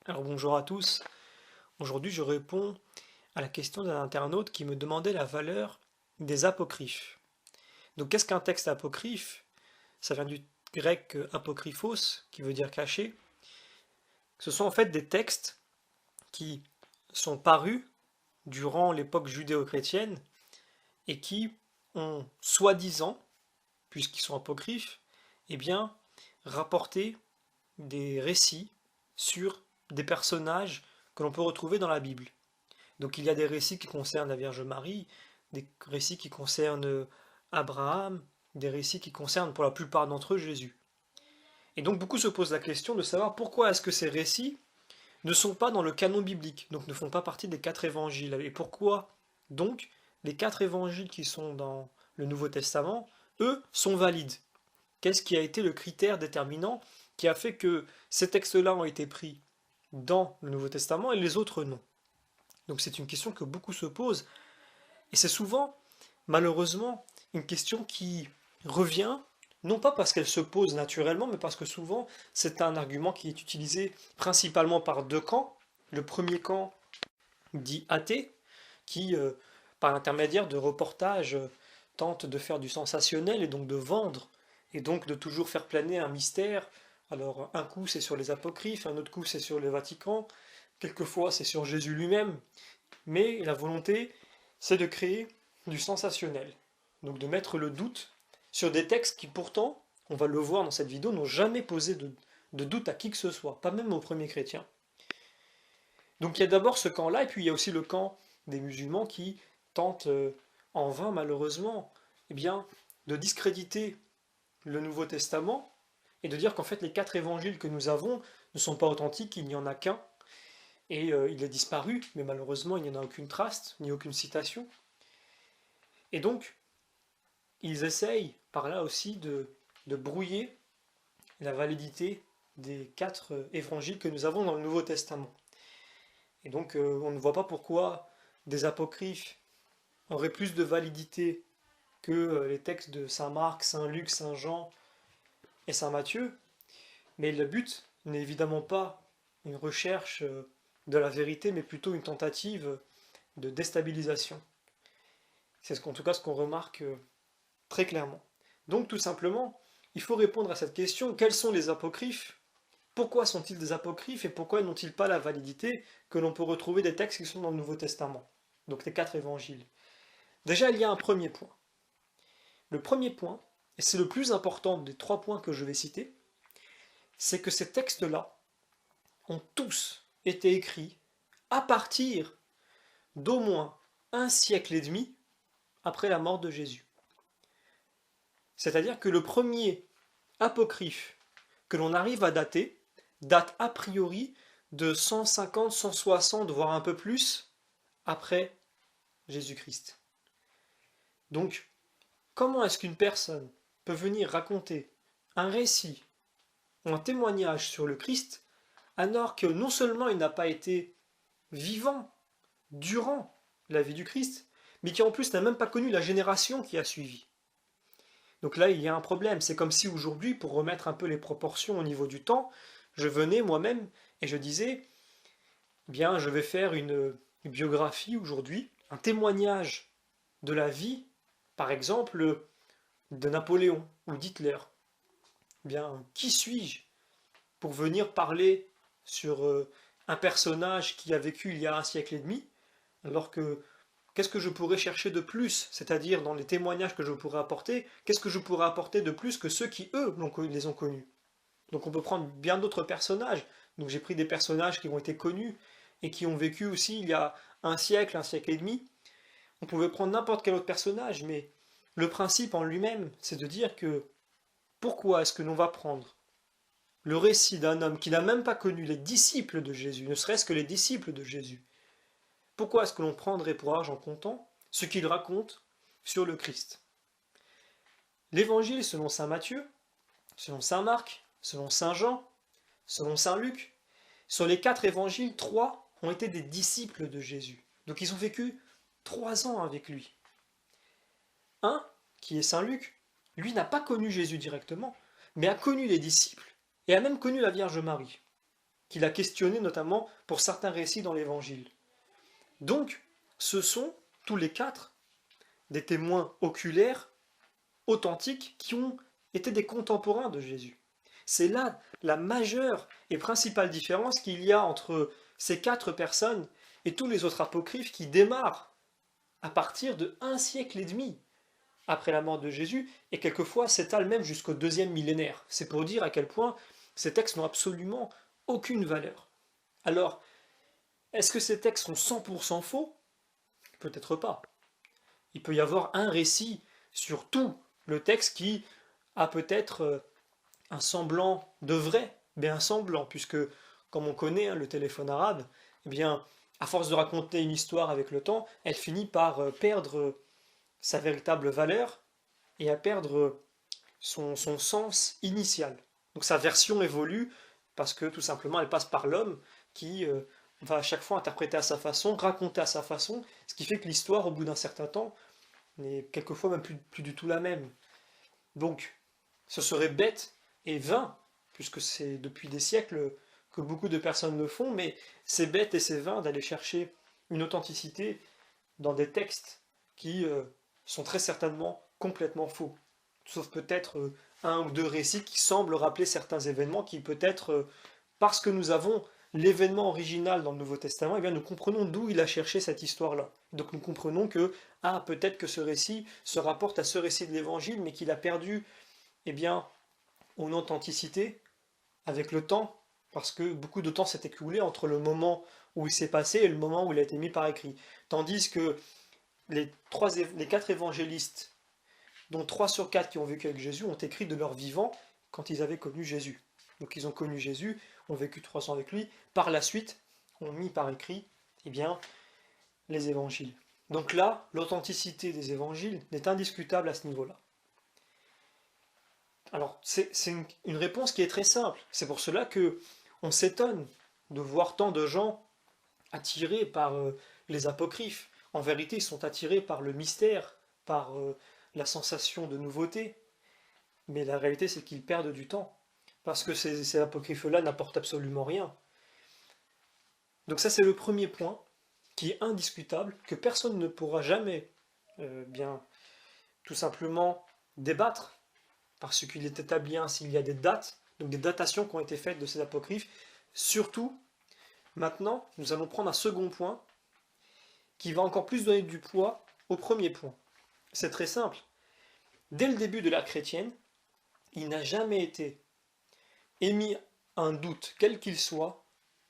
Alors bonjour à tous, aujourd'hui je réponds à la question d'un internaute qui me demandait la valeur des apocryphes. Donc qu'est-ce qu'un texte apocryphe? Ça vient du grec apokryphos, qui veut dire caché. Ce sont en fait des textes qui sont parus durant l'époque judéo-chrétienne et qui ont soi-disant, puisqu'ils sont apocryphes, eh bien, rapporté des récits sur des personnages que l'on peut retrouver dans la Bible. Donc il y a des récits qui concernent la Vierge Marie, des récits qui concernent Abraham, des récits qui concernent pour la plupart d'entre eux Jésus. Et donc beaucoup se posent la question de savoir pourquoi est-ce que ces récits ne sont pas dans le canon biblique, donc ne font pas partie des quatre évangiles. Et pourquoi donc les quatre évangiles qui sont dans le Nouveau Testament, eux, sont valides? Qu'est-ce qui a été le critère déterminant qui a fait que ces textes-là ont été pris dans le Nouveau Testament et les autres non? Donc c'est une question que beaucoup se posent. Et c'est souvent, malheureusement, une question qui revient, non pas parce qu'elle se pose naturellement, mais parce que souvent, c'est un argument qui est utilisé principalement par deux camps. Le premier camp dit athée, qui, par l'intermédiaire de reportages, tente de faire du sensationnel et donc de vendre, et donc de toujours faire planer un mystère. Alors, un coup, c'est sur les apocryphes, un autre coup, c'est sur le Vatican, quelquefois, c'est sur Jésus lui-même, mais la volonté, c'est de créer du sensationnel. Donc de mettre le doute sur des textes qui pourtant, on va le voir dans cette vidéo, n'ont jamais posé de doute à qui que ce soit, pas même aux premiers chrétiens. Donc il y a d'abord ce camp-là, et puis il y a aussi le camp des musulmans qui tentent en vain malheureusement eh bien, de discréditer le Nouveau Testament et de dire qu'en fait les quatre évangiles que nous avons ne sont pas authentiques, il n'y en a qu'un, et il est disparu, mais malheureusement il n'y en a aucune trace, ni aucune citation. Et donc, ils essayent par là aussi de brouiller la validité des quatre évangiles que nous avons dans le Nouveau Testament. Et donc, on ne voit pas pourquoi des apocryphes auraient plus de validité que les textes de Saint Marc, Saint Luc, Saint Jean et Saint Matthieu. Mais le but n'est évidemment pas une recherche de la vérité, mais plutôt une tentative de déstabilisation. C'est en tout cas ce qu'on remarque très clairement. Donc tout simplement, il faut répondre à cette question, quels sont les apocryphes? Pourquoi sont-ils des apocryphes et pourquoi n'ont-ils pas la validité que l'on peut retrouver des textes qui sont dans le Nouveau Testament? Donc les quatre évangiles. Déjà, il y a un premier point. Le premier point, et c'est le plus important des trois points que je vais citer, c'est que ces textes-là ont tous été écrits à partir d'au moins un siècle et demi après la mort de Jésus. C'est-à-dire que le premier apocryphe que l'on arrive à dater date a priori de 150, 160, voire un peu plus après Jésus-Christ. Donc, comment est-ce qu'une personne peut venir raconter un récit ou un témoignage sur le Christ alors que non seulement il n'a pas été vivant durant la vie du Christ, mais qui en plus n'a même pas connu la génération qui a suivi? Donc là, il y a un problème. C'est comme si aujourd'hui, pour remettre un peu les proportions au niveau du temps, je venais moi-même et je disais, eh bien, je vais faire une biographie aujourd'hui, un témoignage de la vie, par exemple, de Napoléon ou d'Hitler. Eh bien, qui suis-je pour venir parler sur un personnage qui a vécu il y a un siècle et demi, alors que qu'est-ce que je pourrais chercher de plus? C'est-à-dire, dans les témoignages que je pourrais apporter, qu'est-ce que je pourrais apporter de plus que ceux qui, eux, les ont connus? Donc on peut prendre bien d'autres personnages. Donc j'ai pris des personnages qui ont été connus et qui ont vécu aussi il y a un siècle et demi. On pouvait prendre n'importe quel autre personnage, mais le principe en lui-même, c'est de dire que pourquoi est-ce que l'on va prendre le récit d'un homme qui n'a même pas connu les disciples de Jésus, ne serait-ce que les disciples de Jésus? Pourquoi est-ce que l'on prendrait pour argent comptant ce qu'il raconte sur le Christ? L'évangile selon saint Matthieu, selon saint Marc, selon saint Jean, selon saint Luc, sur les quatre évangiles, trois ont été des disciples de Jésus. Donc ils ont vécu 3 ans avec lui. Un, qui est saint Luc, lui n'a pas connu Jésus directement, mais a connu les disciples et a même connu la Vierge Marie. qu'il a questionné notamment pour certains récits dans l'Évangile. Donc, ce sont tous les quatre des témoins oculaires, authentiques, qui ont été des contemporains de Jésus. C'est là la majeure et principale différence qu'il y a entre ces quatre personnes et tous les autres apocryphes qui démarrent à partir de 1 siècle et demi après la mort de Jésus, et quelquefois s'étalent même jusqu'au deuxième millénaire. C'est pour dire à quel point ces textes n'ont absolument aucune valeur. Alors, est-ce que ces textes sont 100% faux? Peut-être pas. Il peut y avoir un récit sur tout le texte qui a peut-être un semblant de vrai, mais un semblant, puisque, comme on connaît le téléphone arabe, eh bien, à force de raconter une histoire avec le temps, elle finit par perdre sa véritable valeur et à perdre son sens initial. Donc sa version évolue parce que tout simplement elle passe par l'homme qui va à chaque fois interpréter à sa façon, raconter à sa façon, ce qui fait que l'histoire au bout d'un certain temps n'est quelquefois même plus du tout la même. Donc ce serait bête et vain, puisque c'est depuis des siècles que beaucoup de personnes le font, mais c'est bête et c'est vain d'aller chercher une authenticité dans des textes qui sont très certainement complètement faux. Sauf peut-être un ou deux récits qui semblent rappeler certains événements qui peut-être, parce que nous avons l'événement original dans le Nouveau Testament, eh bien nous comprenons d'où il a cherché cette histoire-là. Donc nous comprenons que, peut-être que ce récit se rapporte à ce récit de l'Évangile, mais qu'il a perdu, eh bien, en authenticité avec le temps, parce que beaucoup de temps s'est écoulé entre le moment où il s'est passé et le moment où il a été mis par écrit. Tandis que les quatre évangélistes, dont 3 sur 4 qui ont vécu avec Jésus, ont écrit de leur vivant quand ils avaient connu Jésus. Donc ils ont connu Jésus, ont vécu 300 avec lui, par la suite ont mis par écrit les évangiles. Donc là, l'authenticité des évangiles n'est indiscutable à ce niveau-là. Alors, c'est une réponse qui est très simple. C'est pour cela que on s'étonne de voir tant de gens attirés par les apocryphes. En vérité, ils sont attirés par le mystère, par la sensation de nouveauté. Mais la réalité, c'est qu'ils perdent du temps. Parce que ces apocryphes-là n'apportent absolument rien. Donc ça, c'est le premier point qui est indiscutable, que personne ne pourra jamais tout simplement débattre, parce qu'il est établi ainsi, il y a des dates, donc des datations qui ont été faites de ces apocryphes. Surtout, maintenant, nous allons prendre un second point qui va encore plus donner du poids au premier point. C'est très simple. Dès le début de l'ère chrétienne, il n'a jamais été émis un doute, quel qu'il soit,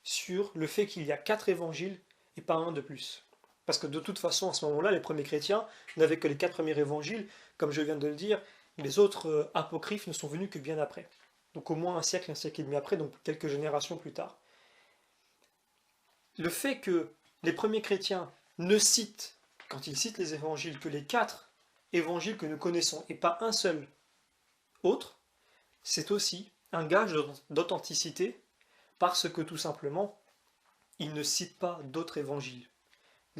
sur le fait qu'il y a 4 évangiles et pas un de plus. Parce que de toute façon, à ce moment-là, les premiers chrétiens n'avaient que les 4 premiers évangiles, comme je viens de le dire, les autres apocryphes ne sont venus que bien après. Donc au moins un siècle et demi après, donc quelques générations plus tard. Le fait que les premiers chrétiens ne citent, quand ils citent les évangiles, que les 4 évangiles que nous connaissons et pas un seul autre, c'est aussi un gage d'authenticité parce que tout simplement, ils ne citent pas d'autres évangiles.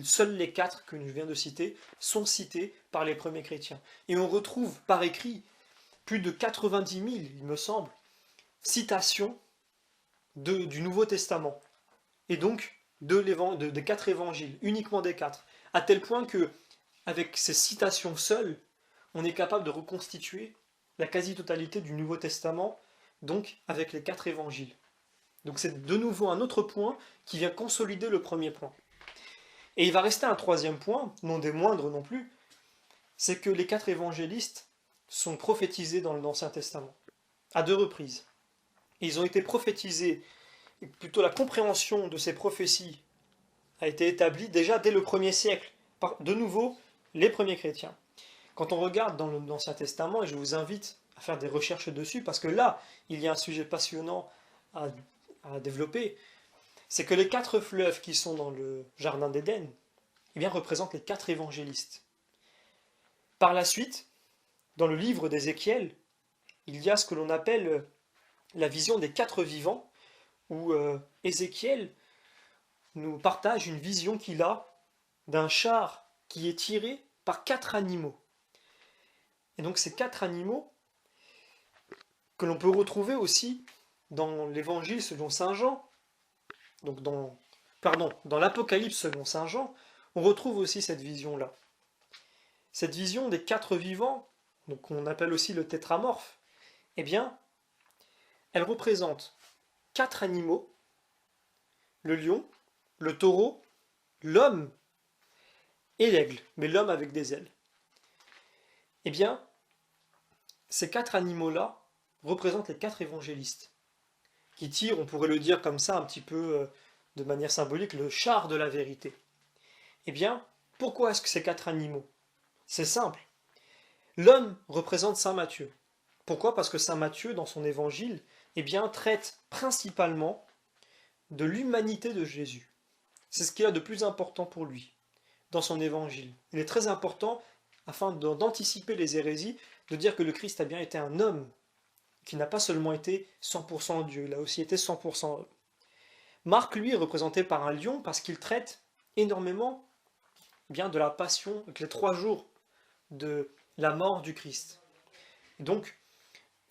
Seuls les 4 que je viens de citer sont cités par les premiers chrétiens. Et on retrouve par écrit plus de 90 000, il me semble, citations du Nouveau Testament. Et donc des 4 évangiles, uniquement des 4. À tel point que, avec ces citations seules, on est capable de reconstituer la quasi-totalité du Nouveau Testament, donc avec les 4 évangiles. Donc c'est de nouveau un autre point qui vient consolider le premier point. Et il va rester un troisième point, non des moindres non plus, c'est que les 4 évangélistes sont prophétisés dans l'Ancien Testament, à 2 reprises. Et ils ont été prophétisés, et plutôt la compréhension de ces prophéties a été établie déjà dès le 1er siècle, par de nouveau les premiers chrétiens. Quand on regarde dans l'Ancien Testament, et je vous invite à faire des recherches dessus, parce que là, il y a un sujet passionnant à développer, c'est que les 4 fleuves qui sont dans le jardin d'Éden, eh bien, représentent les 4 évangélistes. Par la suite, dans le livre d'Ézéchiel, il y a ce que l'on appelle la vision des 4 vivants, où Ézéchiel nous partage une vision qu'il a d'un char qui est tiré par 4 animaux. Et donc ces 4 animaux, que l'on peut retrouver aussi dans l'évangile selon saint Jean, donc dans l'Apocalypse selon saint Jean, on retrouve aussi cette vision-là. Cette vision des quatre vivants, donc qu'on appelle aussi le tétramorphe, eh bien, elle représente quatre animaux, le lion, le taureau, l'homme et l'aigle, mais l'homme avec des ailes. Eh bien, ces quatre animaux-là représentent les quatre évangélistes, qui tirent, on pourrait le dire comme ça, un petit peu de manière symbolique, le char de la vérité. Eh bien, pourquoi est-ce que ces quatre animaux? C'est simple. L'homme représente saint Matthieu. Pourquoi? Parce que saint Matthieu, dans son évangile, eh bien, traite principalement de l'humanité de Jésus. C'est ce qu'il y a de plus important pour lui dans son évangile. Il est très important, afin d'anticiper les hérésies, de dire que le Christ a bien été un homme, qui n'a pas seulement été 100% Dieu, il a aussi été 100% homme. Marc, lui, est représenté par un lion parce qu'il traite énormément bien de la passion, avec les 3 jours de la mort du Christ. Et donc,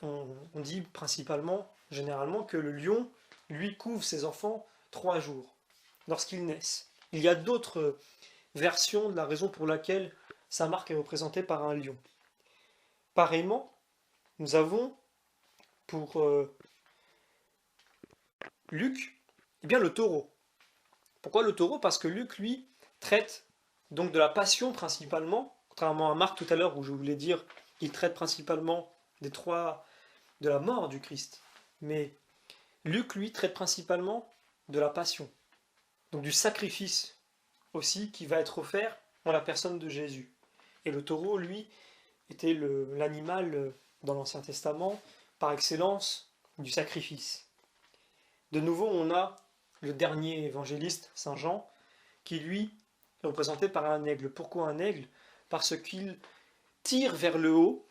on dit principalement, généralement, que le lion, lui, couvre ses enfants 3 jours, lorsqu'ils naissent. Il y a d'autres version de la raison pour laquelle saint Marc est représenté par un lion. Pareillement, nous avons pour Luc, eh bien le taureau. Pourquoi le taureau? Parce que Luc, lui, traite donc de la passion principalement, contrairement à Marc tout à l'heure où je voulais dire qu'il traite principalement de la mort du Christ. Mais Luc, lui, traite principalement de la passion, donc du sacrifice aussi qui va être offert en la personne de Jésus. Et le taureau, lui, était l'animal dans l'Ancien Testament par excellence du sacrifice. De nouveau, on a le dernier évangéliste, saint Jean, qui lui est représenté par un aigle. Pourquoi un aigle? Parce qu'il tire vers le haut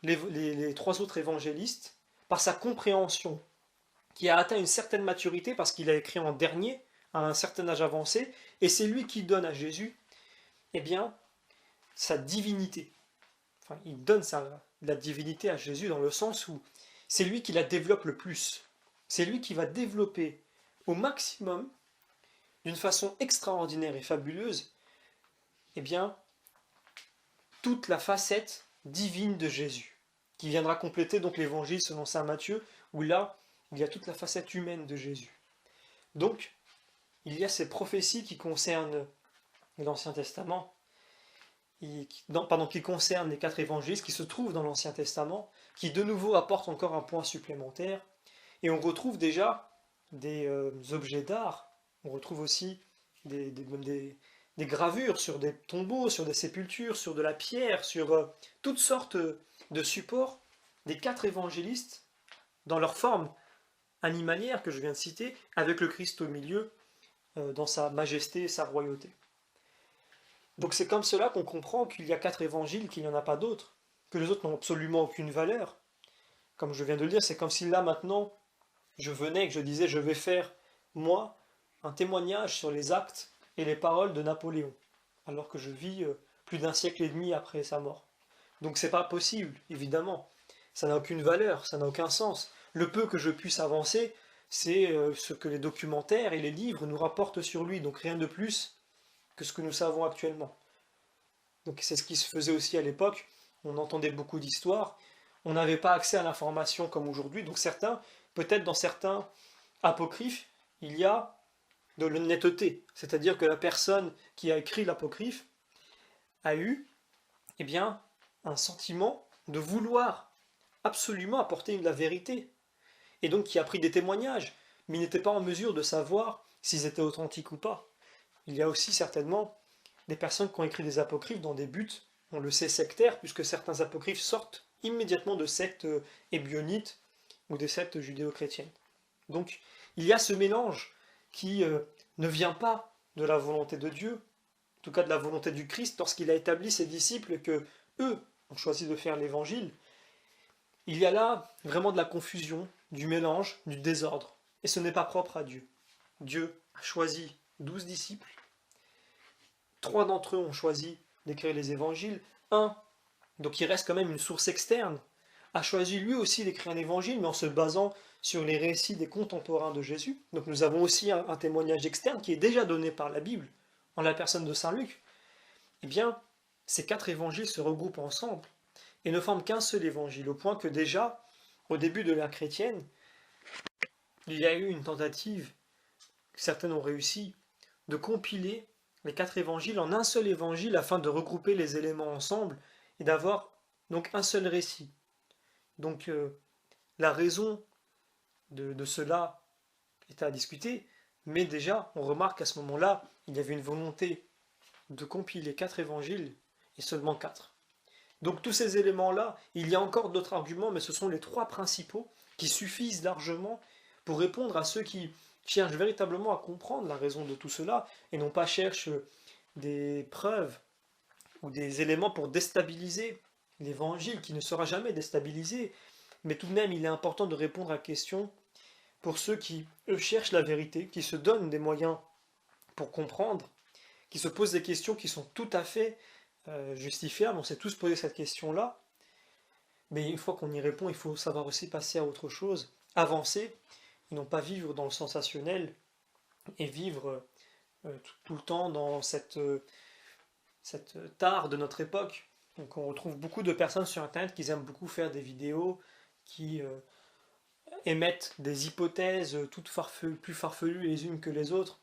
les 3 autres évangélistes par sa compréhension, qui a atteint une certaine maturité parce qu'il a écrit en dernier, à un certain âge avancé, et c'est lui qui donne à Jésus, eh bien, sa divinité. Enfin, il donne la divinité à Jésus dans le sens où c'est lui qui la développe le plus. C'est lui qui va développer au maximum, d'une façon extraordinaire et fabuleuse, eh bien, toute la facette divine de Jésus, qui viendra compléter donc l'évangile selon saint Matthieu, où là, il y a toute la facette humaine de Jésus. Donc, il y a ces prophéties qui concernent l'Ancien Testament, qui concernent les 4 évangiles qui se trouvent dans l'Ancien Testament, qui de nouveau apportent encore un point supplémentaire. Et on retrouve déjà des objets d'art, on retrouve aussi des gravures sur des tombeaux, sur des sépultures, sur de la pierre, sur toutes sortes de supports des 4 évangélistes dans leur forme animalière que je viens de citer, avec le Christ au milieu, dans sa majesté et sa royauté. Donc c'est comme cela qu'on comprend qu'il y a 4 évangiles, qu'il n'y en a pas d'autres, que les autres n'ont absolument aucune valeur. Comme je viens de le dire, c'est comme si là maintenant, je venais et que je disais, je vais faire, moi, un témoignage sur les actes et les paroles de Napoléon, alors que je vis plus d'1 siècle et demi après sa mort. Donc c'est pas possible, évidemment. Ça n'a aucune valeur, ça n'a aucun sens. Le peu que je puisse avancer, c'est ce que les documentaires et les livres nous rapportent sur lui, donc rien de plus que ce que nous savons actuellement. Donc c'est ce qui se faisait aussi à l'époque, on entendait beaucoup d'histoires, on n'avait pas accès à l'information comme aujourd'hui, donc peut-être dans certains apocryphes, il y a de l'honnêteté, c'est-à-dire que la personne qui a écrit l'apocryphe a eu eh bien, un sentiment de vouloir absolument apporter la vérité, et donc qui a pris des témoignages, mais il n'était pas en mesure de savoir s'ils étaient authentiques ou pas. Il y a aussi certainement des personnes qui ont écrit des apocryphes dans des buts, on le sait, sectaires, puisque certains apocryphes sortent immédiatement de sectes ébionites ou des sectes judéo-chrétiennes. Donc il y a ce mélange qui ne vient pas de la volonté de Dieu, en tout cas de la volonté du Christ, lorsqu'il a établi ses disciples que eux ont choisi de faire l'évangile. Il y a là vraiment de la confusion, du mélange, du désordre. Et ce n'est pas propre à Dieu. Dieu a choisi 12 disciples. 3 d'entre eux ont choisi d'écrire les évangiles. Un, donc il reste quand même une source externe, a choisi lui aussi d'écrire un évangile, mais en se basant sur les récits des contemporains de Jésus. Donc nous avons aussi un témoignage externe qui est déjà donné par la Bible, en la personne de Saint Luc. Eh bien, ces 4 évangiles se regroupent ensemble et ne forment qu'un seul évangile, au point que déjà, au début de l'ère chrétienne, il y a eu une tentative, certaines ont réussi, de compiler les 4 évangiles en un seul évangile afin de regrouper les éléments ensemble et d'avoir donc un seul récit. Donc la raison de cela est à discuter, mais déjà on remarque qu'à ce moment-là, il y avait une volonté de compiler 4 évangiles et seulement 4. Donc tous ces éléments-là, il y a encore d'autres arguments, mais ce sont les 3 principaux qui suffisent largement pour répondre à ceux qui cherchent véritablement à comprendre la raison de tout cela et non pas cherchent des preuves ou des éléments pour déstabiliser l'évangile qui ne sera jamais déstabilisé. Mais tout de même, il est important de répondre à la question pour ceux qui, eux, cherchent la vérité, qui se donnent des moyens pour comprendre, qui se posent des questions qui sont tout à fait justifiables. On s'est tous posé cette question-là. Mais une fois qu'on y répond, il faut savoir aussi passer à autre chose, avancer, et non pas vivre dans le sensationnel et vivre tout le temps dans cette tare de notre époque. Donc on retrouve beaucoup de personnes sur Internet qui aiment beaucoup faire des vidéos, qui émettent des hypothèses toutes plus farfelues les unes que les autres.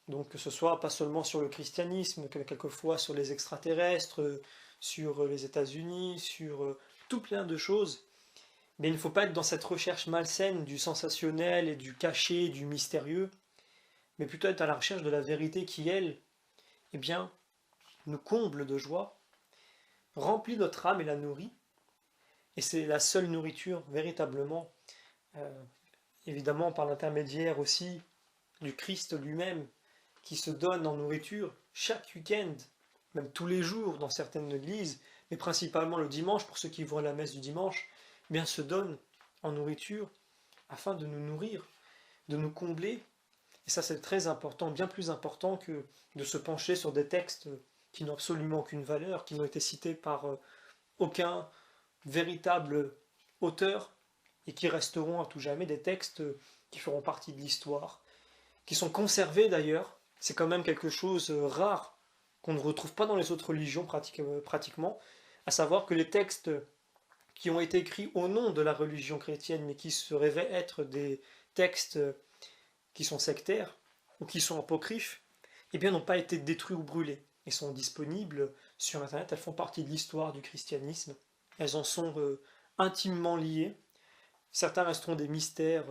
Donc que ce soit pas seulement sur le christianisme, que quelquefois sur les extraterrestres, sur les États-Unis, sur tout plein de choses. Mais il ne faut pas être dans cette recherche malsaine du sensationnel et du caché, du mystérieux, mais plutôt être à la recherche de la vérité qui, elle, eh bien, nous comble de joie, remplit notre âme et la nourrit. Et c'est la seule nourriture véritablement, évidemment par l'intermédiaire aussi du Christ lui-même, qui se donne en nourriture chaque week-end, même tous les jours dans certaines églises, mais principalement le dimanche, pour ceux qui vont à la messe du dimanche, eh bien se donne en nourriture afin de nous nourrir, de nous combler. Et ça c'est très important, bien plus important que de se pencher sur des textes qui n'ont absolument aucune valeur, qui n'ont été cités par aucun véritable auteur et qui resteront à tout jamais des textes qui feront partie de l'histoire, qui sont conservés d'ailleurs. C'est quand même quelque chose rare qu'on ne retrouve pas dans les autres religions pratiquement, à savoir que les textes qui ont été écrits au nom de la religion chrétienne, mais qui se révèlent être des textes qui sont sectaires ou qui sont apocryphes, eh bien n'ont pas été détruits ou brûlés. Ils sont disponibles sur Internet, elles font partie de l'histoire du christianisme, elles en sont intimement liées. Certains resteront des mystères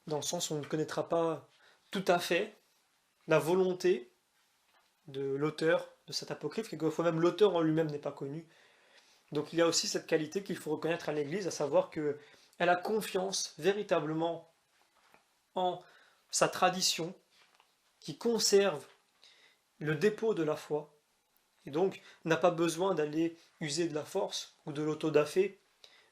dans le sens où on ne connaîtra pas tout à fait la volonté de l'auteur de cet apocryphe, quelquefois même l'auteur en lui-même n'est pas connu. Donc il y a aussi cette qualité qu'il faut reconnaître à l'Église, à savoir qu'elle a confiance véritablement en sa tradition, qui conserve le dépôt de la foi, et donc n'a pas besoin d'aller user de la force ou de l'autodafé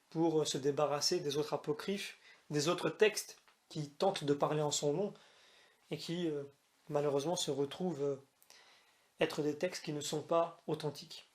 pour se débarrasser des autres apocryphes, des autres textes qui tentent de parler en son nom, et qui malheureusement se retrouvent être des textes qui ne sont pas authentiques.